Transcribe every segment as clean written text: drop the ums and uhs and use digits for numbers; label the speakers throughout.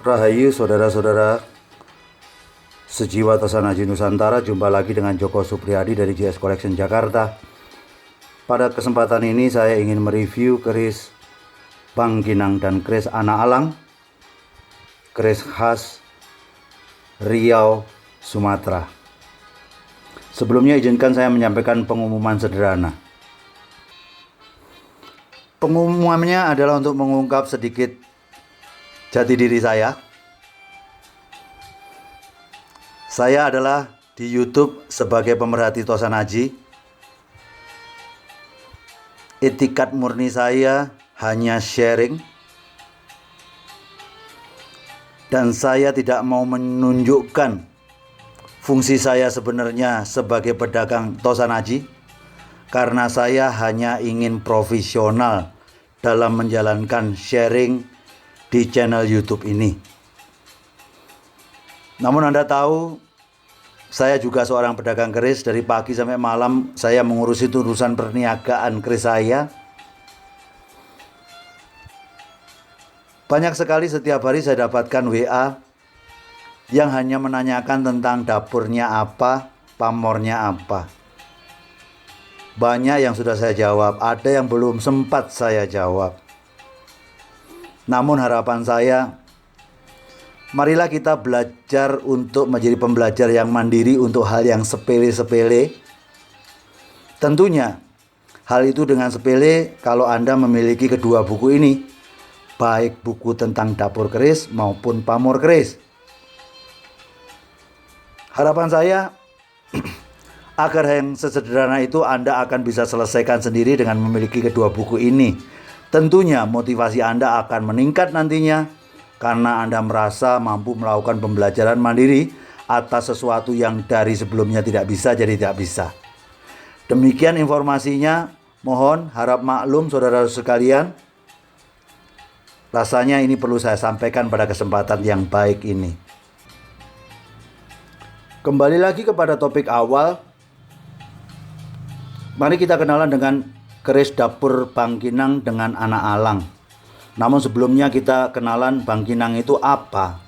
Speaker 1: Rahayu saudara-saudara sejiwa Tosanaji Nusantara, jumpa lagi dengan Joko Supriyadi dari JS Collection Jakarta. Pada kesempatan ini saya ingin mereview keris Bangkinang dan keris Anak Alang, keris khas Riau, Sumatera. Sebelumnya izinkan saya menyampaikan pengumuman sederhana. Pengumumannya adalah untuk mengungkap sedikit jati diri saya. Saya adalah di YouTube sebagai pemerhati Tosanaji. Etikat murni saya hanya sharing. Dan saya tidak mau menunjukkan fungsi saya sebenarnya sebagai pedagang Tosanaji, karena saya hanya ingin profesional dalam menjalankan sharing di channel YouTube ini. Namun Anda tahu, saya juga seorang pedagang keris. Dari pagi sampai malam saya mengurusi urusan perniagaan keris saya. Banyak sekali setiap hari saya dapatkan WA yang hanya menanyakan tentang dapurnya apa, pamornya apa. Banyak yang sudah saya jawab, ada yang belum sempat saya jawab. Namun harapan saya, marilah kita belajar untuk menjadi pembelajar yang mandiri untuk hal yang sepele-sepele. Tentunya hal itu dengan sepele kalau Anda memiliki kedua buku ini, baik buku tentang dapur keris maupun pamor keris. Harapan saya agar yang sesederhana itu Anda akan bisa selesaikan sendiri dengan memiliki kedua buku ini. Tentunya motivasi Anda akan meningkat nantinya karena Anda merasa mampu melakukan pembelajaran mandiri atas sesuatu yang dari sebelumnya tidak bisa jadi tidak bisa. Demikian informasinya, mohon harap maklum saudara sekalian. Rasanya ini perlu saya sampaikan pada kesempatan yang baik ini. Kembali lagi kepada topik awal. Mari kita kenalan dengan keris dapur Bangkinang dengan Anak Alang. Namun sebelumnya kita kenalan Bangkinang itu apa.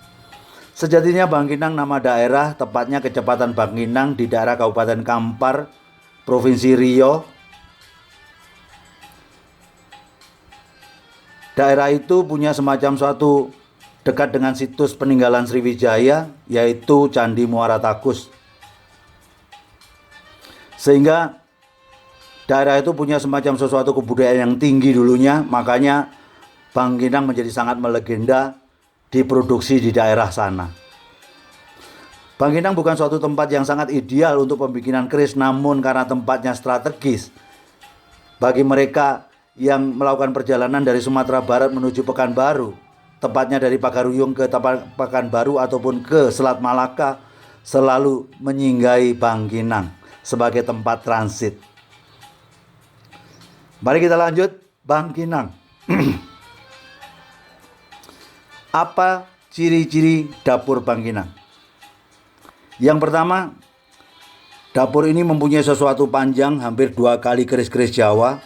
Speaker 1: Sejatinya Bangkinang nama daerah, tepatnya Kecamatan Bangkinang di daerah Kabupaten Kampar, Provinsi Riau. Daerah itu punya semacam suatu dekat dengan situs peninggalan Sriwijaya, yaitu Candi Muara Takus. Sehingga daerah itu punya semacam sesuatu kebudayaan yang tinggi dulunya, makanya Bangkinang menjadi sangat melegenda diproduksi di daerah sana. Bangkinang bukan suatu tempat yang sangat ideal untuk pembikinan keris, namun karena tempatnya strategis bagi mereka yang melakukan perjalanan dari Sumatera Barat menuju Pekanbaru, tepatnya dari Pagaruyung ke Pekanbaru ataupun ke Selat Malaka, selalu menyinggahi Bangkinang sebagai tempat transit. Mari kita lanjut. Bangkinang. Apa ciri-ciri dapur Bangkinang? Yang pertama, dapur ini mempunyai sesuatu panjang hampir 2 kali keris-keris Jawa.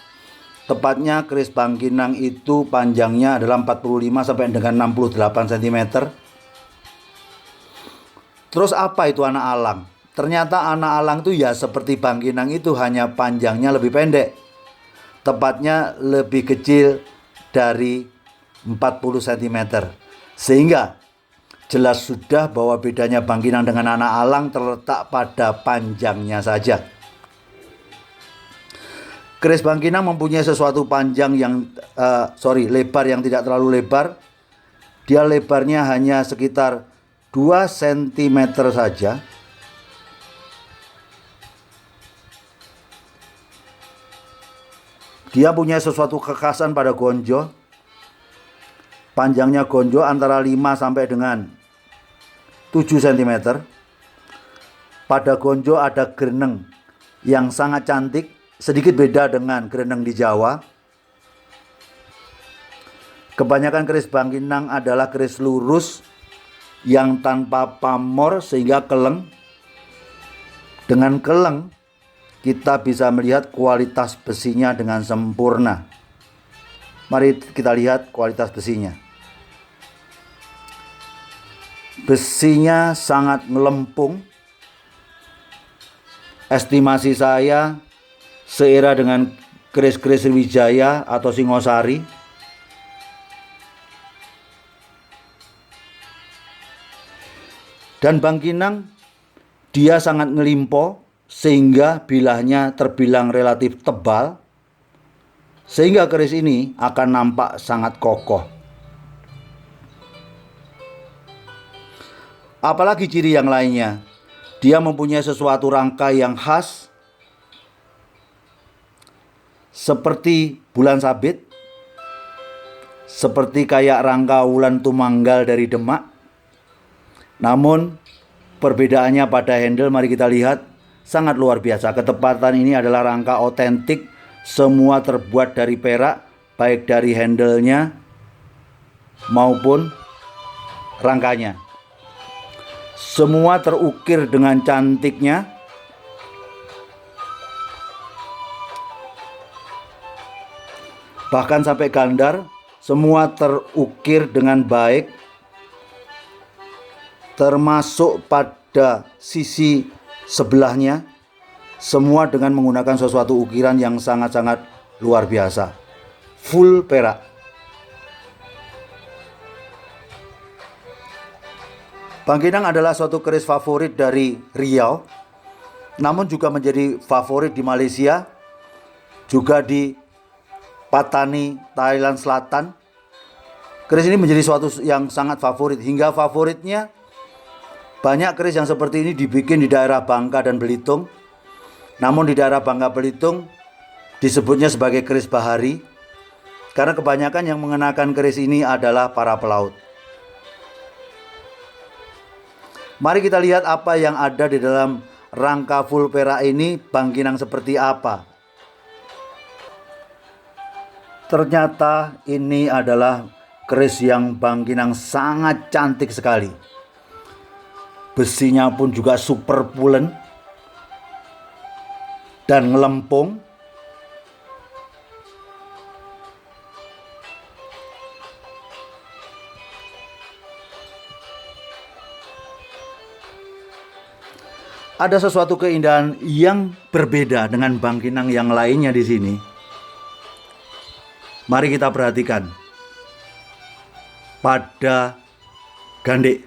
Speaker 1: Tepatnya keris Bangkinang itu panjangnya adalah 45 sampai dengan 68 cm. Terus apa itu Anak Alang? Ternyata Anak Alang itu ya seperti Bangkinang itu, hanya panjangnya lebih pendek. Tepatnya lebih kecil dari 40 cm. Sehingga jelas sudah bahwa bedanya Bangkinang dengan Anak Alang terletak pada panjangnya saja. Keris Bangkinang mempunyai sesuatu panjang yang lebar yang tidak terlalu lebar. Dia lebarnya hanya sekitar 2 cm saja. Dia punya sesuatu kekhasan pada gonjo. Panjangnya gonjo antara 5 sampai dengan 7 cm. Pada gonjo ada greneng yang sangat cantik, sedikit beda dengan greneng di Jawa. Kebanyakan keris Bangkinang adalah keris lurus yang tanpa pamor sehingga keleng. Dengan keleng kita bisa melihat kualitas besinya dengan sempurna. Mari kita lihat kualitas besinya. Besinya sangat melempung. Estimasi saya seira dengan keris-keris Sriwijaya atau Singosari. Dan bangkinang dia sangat ngelimpo sehingga bilahnya terbilang relatif tebal, sehingga keris ini akan nampak sangat kokoh. Apalagi ciri yang lainnya, dia mempunyai sesuatu rangka yang khas seperti bulan sabit, seperti kayak rangka wulan tumanggal dari Demak. Namun perbedaannya pada handle, mari kita lihat, sangat luar biasa. Ketepatan ini adalah rangka otentik, semua terbuat dari perak, baik dari handle-nya maupun rangkanya. Semua terukir dengan cantiknya. Bahkan sampai gandar, semua terukir dengan baik. Termasuk pada sisi sebelahnya, semua dengan menggunakan sesuatu ukiran yang sangat-sangat luar biasa. Full perak. Bangkinang adalah suatu keris favorit dari Riau, namun juga menjadi favorit di Malaysia, juga di Patani, Thailand Selatan. Keris ini menjadi suatu yang sangat favorit, hingga favoritnya banyak keris yang seperti ini dibikin di daerah Bangka dan Belitung. Namun di daerah Bangka Belitung disebutnya sebagai keris bahari, karena kebanyakan yang mengenakan keris ini adalah para pelaut. Mari kita lihat apa yang ada di dalam rangka full perak ini, bangkinang seperti apa. Ternyata ini adalah keris yang bangkinang sangat cantik sekali. Besinya pun juga super pulen dan ngelempung. Ada sesuatu keindahan yang berbeda dengan bangkinang yang lainnya di sini. Mari kita perhatikan pada gandek.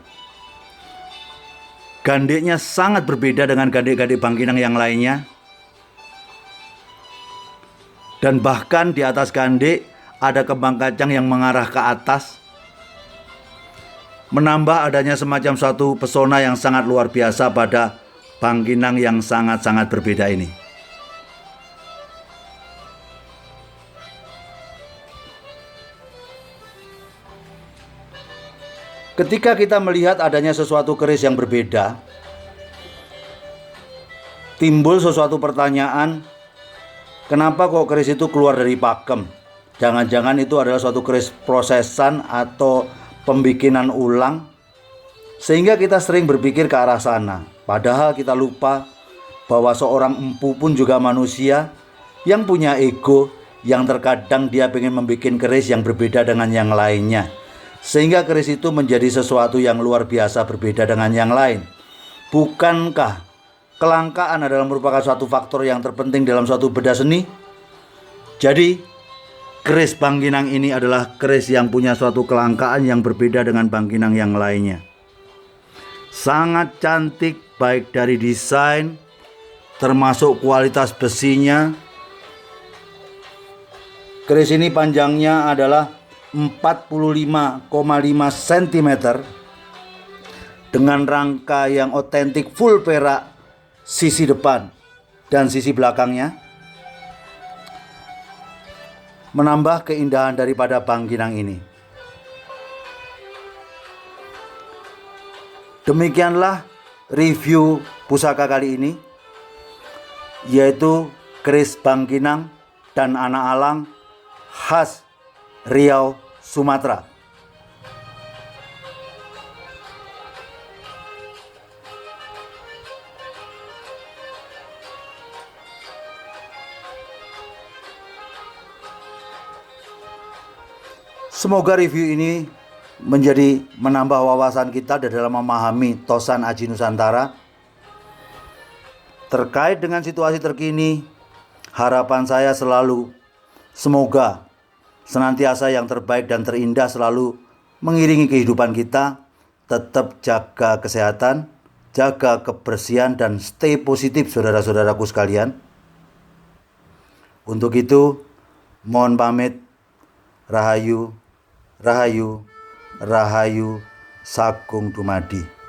Speaker 1: Gandeknya sangat berbeda dengan gandek-gandek bangkinang yang lainnya. Dan bahkan di atas gandek ada kembang kacang yang mengarah ke atas, menambah adanya semacam suatu pesona yang sangat luar biasa pada bangkinang yang sangat-sangat berbeda ini. Ketika kita melihat adanya sesuatu keris yang berbeda, timbul sesuatu pertanyaan, kenapa kok keris itu keluar dari pakem? Jangan-jangan itu adalah suatu keris prosesan atau pembikinan ulang, sehingga kita sering berpikir ke arah sana. Padahal kita lupa bahwa seorang empu pun juga manusia yang punya ego, yang terkadang dia ingin membuat keris yang berbeda dengan yang lainnya, sehingga keris itu menjadi sesuatu yang luar biasa berbeda dengan yang lain. Bukankah kelangkaan adalah merupakan suatu faktor yang terpenting dalam suatu benda seni? Jadi keris bangkinang ini adalah keris yang punya suatu kelangkaan yang berbeda dengan bangkinang yang lainnya. Sangat cantik baik dari desain, termasuk kualitas besinya. Keris ini panjangnya adalah 45,5 cm dengan rangka yang otentik full perak sisi depan dan sisi belakangnya, menambah keindahan daripada bangkinang ini. Demikianlah review pusaka kali ini, yaitu keris bangkinang dan anak alang khas Riau, Sumatera. Semoga review ini menjadi menambah wawasan kita dalam memahami Tosan Aji Nusantara. Terkait dengan situasi terkini, harapan saya selalu semoga senantiasa yang terbaik dan terindah selalu mengiringi kehidupan kita. Tetap jaga kesehatan, jaga kebersihan, dan stay positif saudara-saudaraku sekalian. Untuk itu, mohon pamit. Rahayu, Rahayu, Rahayu, Sagung Dumadi.